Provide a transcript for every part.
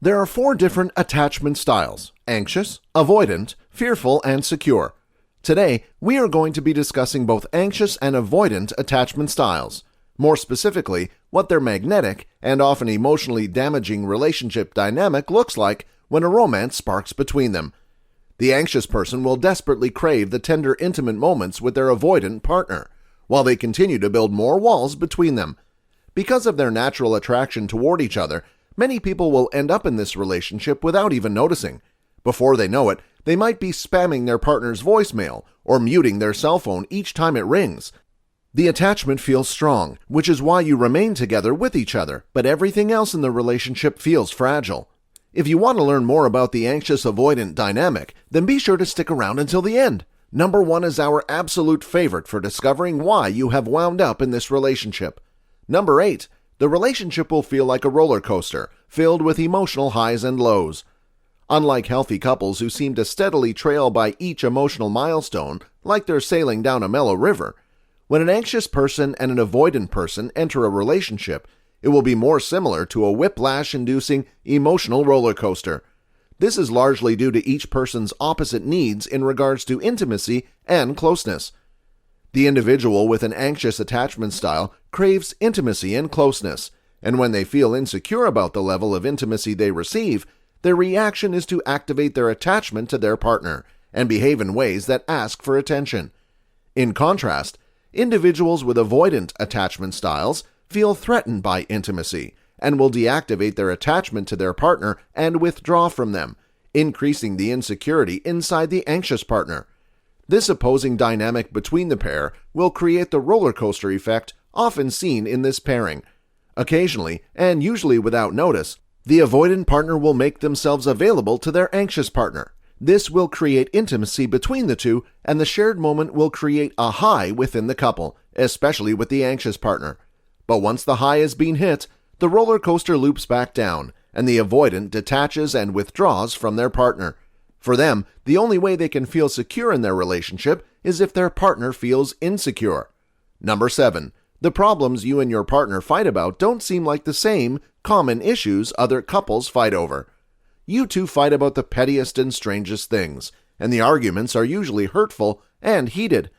There are 4 different attachment styles: anxious, avoidant, fearful, and secure. Today, we are going to be discussing both anxious and avoidant attachment styles. More specifically, what their magnetic and often emotionally damaging relationship dynamic looks like when a romance sparks between them. The anxious person will desperately crave the tender, intimate moments with their avoidant partner, while they continue to build more walls between them. Because of their natural attraction toward each other, many people will end up in this relationship without even noticing. Before they know it, they might be spamming their partner's voicemail or muting their cell phone each time it rings. The attachment feels strong, which is why you remain together with each other, but everything else in the relationship feels fragile. If you want to learn more about the anxious-avoidant dynamic, then be sure to stick around until the end. Number 1 is our absolute favorite for discovering why you have wound up in this relationship. Number 8. The relationship will feel like a roller coaster, filled with emotional highs and lows. Unlike healthy couples who seem to steadily trail by each emotional milestone like they're sailing down a mellow river, when an anxious person and an avoidant person enter a relationship, it will be more similar to a whiplash-inducing emotional roller coaster. This is largely due to each person's opposite needs in regards to intimacy and closeness. The individual with an anxious attachment style craves intimacy and closeness, and when they feel insecure about the level of intimacy they receive, their reaction is to activate their attachment to their partner and behave in ways that ask for attention. In contrast, individuals with avoidant attachment styles feel threatened by intimacy and will deactivate their attachment to their partner and withdraw from them, increasing the insecurity inside the anxious partner. This opposing dynamic between the pair will create the roller coaster effect often seen in this pairing. Occasionally, and usually without notice, the avoidant partner will make themselves available to their anxious partner. This will create intimacy between the two, and the shared moment will create a high within the couple, especially with the anxious partner. But once the high is being hit, the roller coaster loops back down, and the avoidant detaches and withdraws from their partner. For them, the only way they can feel secure in their relationship is if their partner feels insecure. Number 7. The problems you and your partner fight about don't seem like the same common issues other couples fight over. You two fight about the pettiest and strangest things, and the arguments are usually hurtful and heated.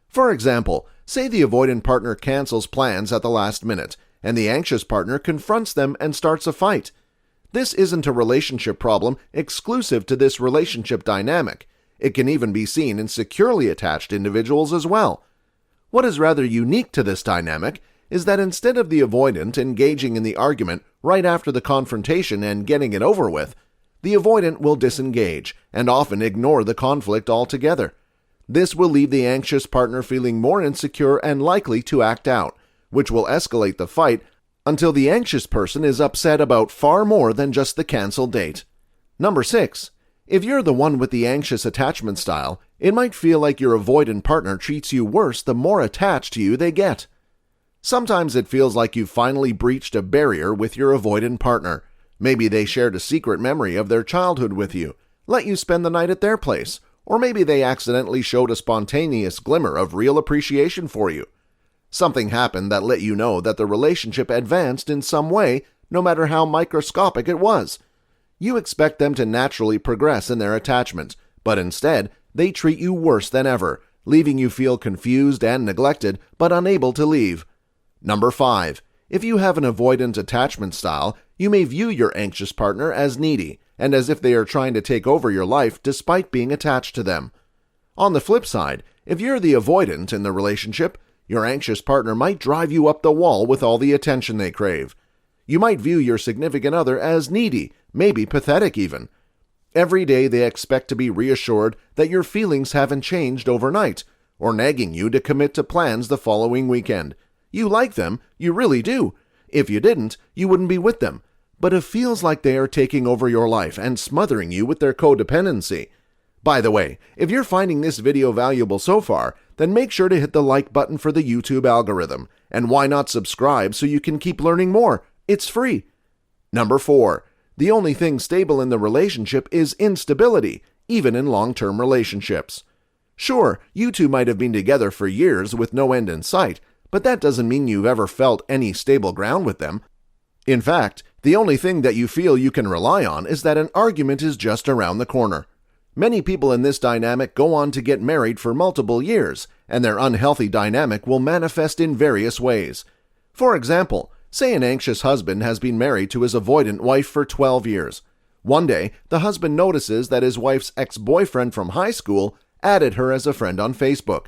For example, say the avoidant partner cancels plans at the last minute, and the anxious partner confronts them and starts a fight. This isn't a relationship problem exclusive to this relationship dynamic. It can even be seen in securely attached individuals as well. What is rather unique to this dynamic is that instead of the avoidant engaging in the argument right after the confrontation and getting it over with, the avoidant will disengage and often ignore the conflict altogether. This will leave the anxious partner feeling more insecure and likely to act out, which will escalate the fight until the anxious person is upset about far more than just the cancel date. Number 6. If you're the one with the anxious attachment style, it might feel like your avoidant partner treats you worse the more attached to you they get. Sometimes it feels like you've finally breached a barrier with your avoidant partner. Maybe they shared a secret memory of their childhood with you, let you spend the night at their place, or maybe they accidentally showed a spontaneous glimmer of real appreciation for you. Something happened that let you know that the relationship advanced in some way, no matter how microscopic it was. You expect them to naturally progress in their attachment, but instead, they treat you worse than ever, leaving you feel confused and neglected, but unable to leave. Number 5. If you have an avoidant attachment style, you may view your anxious partner as needy, and as if they are trying to take over your life despite being attached to them. On the flip side, if you're the avoidant in the relationship, your anxious partner might drive you up the wall with all the attention they crave. You might view your significant other as needy, maybe pathetic even. Every day they expect to be reassured that your feelings haven't changed overnight, or nagging you to commit to plans the following weekend. You like them, you really do. If you didn't, you wouldn't be with them. But it feels like they are taking over your life and smothering you with their codependency. By the way, if you're finding this video valuable so far, then make sure to hit the like button for the YouTube algorithm. And why not subscribe so you can keep learning more? It's free. Number 4. The only thing stable in the relationship is instability, even in long-term relationships. Sure, you two might have been together for years with no end in sight, but that doesn't mean you've ever felt any stable ground with them. In fact, The only thing that you feel you can rely on is that an argument is just around the corner. Many people in this dynamic go on to get married for multiple years, and their unhealthy dynamic will manifest in various ways. For example, say an anxious husband has been married to his avoidant wife for 12 years. One day, the husband notices that his wife's ex-boyfriend from high school added her as a friend on Facebook.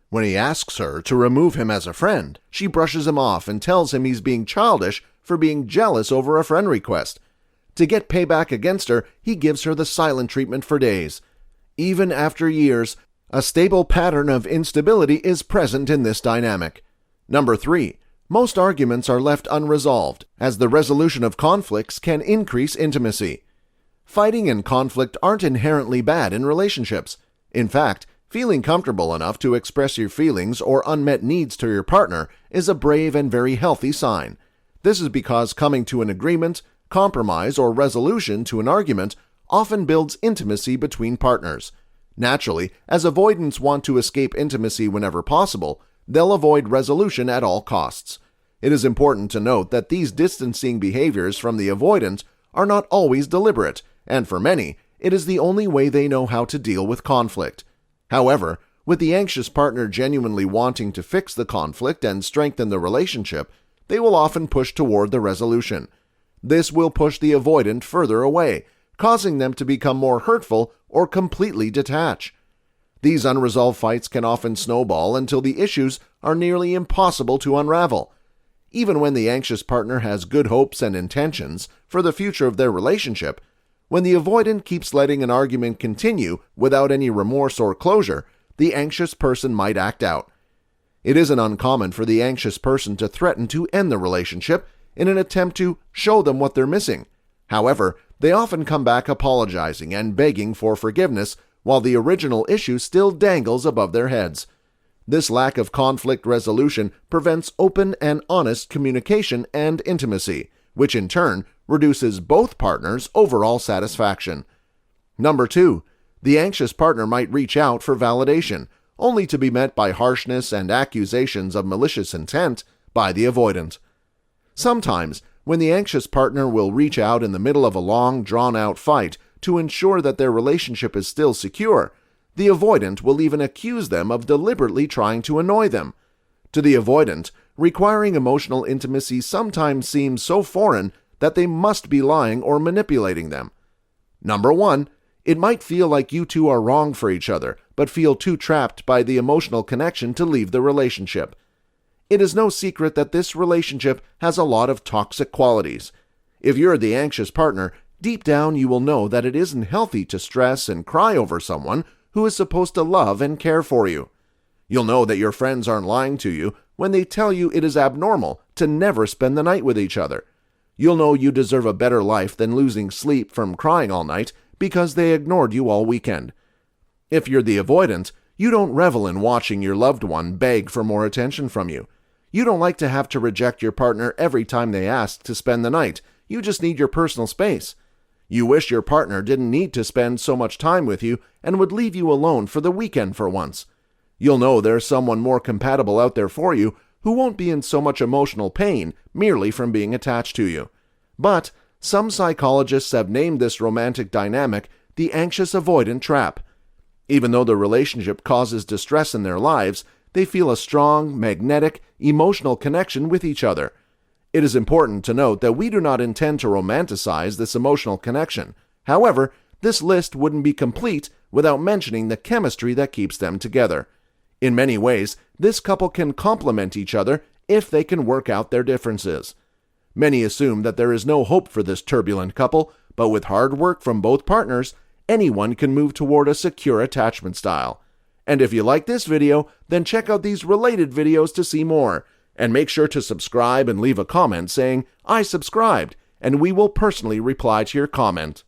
When he asks her to remove him as a friend, she brushes him off and tells him he's being childish for being jealous over a friend request. To get payback against her, he gives her the silent treatment for days. Even after years, a stable pattern of instability is present in this dynamic. Number 3. Most arguments are left unresolved, as the resolution of conflicts can increase intimacy. Fighting and conflict aren't inherently bad in relationships. In fact, feeling comfortable enough to express your feelings or unmet needs to your partner is a brave and very healthy sign. This is because coming to an agreement, compromise, or resolution to an argument often builds intimacy between partners. Naturally, as avoidants want to escape intimacy whenever possible, they'll avoid resolution at all costs. It is important to note that these distancing behaviors from the avoidant are not always deliberate, and for many, it is the only way they know how to deal with conflict. However, with the anxious partner genuinely wanting to fix the conflict and strengthen the relationship, they will often push toward the resolution. This will push the avoidant further away, causing them to become more hurtful or completely detach. These unresolved fights can often snowball until the issues are nearly impossible to unravel. Even when the anxious partner has good hopes and intentions for the future of their relationship, when the avoidant keeps letting an argument continue without any remorse or closure, the anxious person might act out. It isn't uncommon for the anxious person to threaten to end the relationship in an attempt to show them what they're missing. However, they often come back apologizing and begging for forgiveness while the original issue still dangles above their heads. This lack of conflict resolution prevents open and honest communication and intimacy, which in turn reduces both partners' overall satisfaction. Number 2. The anxious partner might reach out for validation, only to be met by harshness and accusations of malicious intent by the avoidant. Sometimes, when the anxious partner will reach out in the middle of a long, drawn-out fight to ensure that their relationship is still secure, the avoidant will even accuse them of deliberately trying to annoy them. To the avoidant, requiring emotional intimacy sometimes seems so foreign that they must be lying or manipulating them. Number 1. It might feel like you two are wrong for each other, but feel too trapped by the emotional connection to leave the relationship. It is no secret that this relationship has a lot of toxic qualities. If you're the anxious partner, deep down you will know that it isn't healthy to stress and cry over someone who is supposed to love and care for you. You'll know that your friends aren't lying to you when they tell you it is abnormal to never spend the night with each other. You'll know you deserve a better life than losing sleep from crying all night because they ignored you all weekend. If you're the avoidant, you don't revel in watching your loved one beg for more attention from you. You don't like to have to reject your partner every time they ask to spend the night. You just need your personal space. You wish your partner didn't need to spend so much time with you and would leave you alone for the weekend for once. You'll know there's someone more compatible out there for you who won't be in so much emotional pain merely from being attached to you. But some psychologists have named this romantic dynamic the anxious-avoidant trap. Even though the relationship causes distress in their lives, they feel a strong, magnetic, emotional connection with each other. It is important to note that we do not intend to romanticize this emotional connection. However, this list wouldn't be complete without mentioning the chemistry that keeps them together. In many ways, this couple can complement each other if they can work out their differences. Many assume that there is no hope for this turbulent couple, but with hard work from both partners, anyone can move toward a secure attachment style. And if you like this video, then check out these related videos to see more. And make sure to subscribe and leave a comment saying, "I subscribed," and we will personally reply to your comment.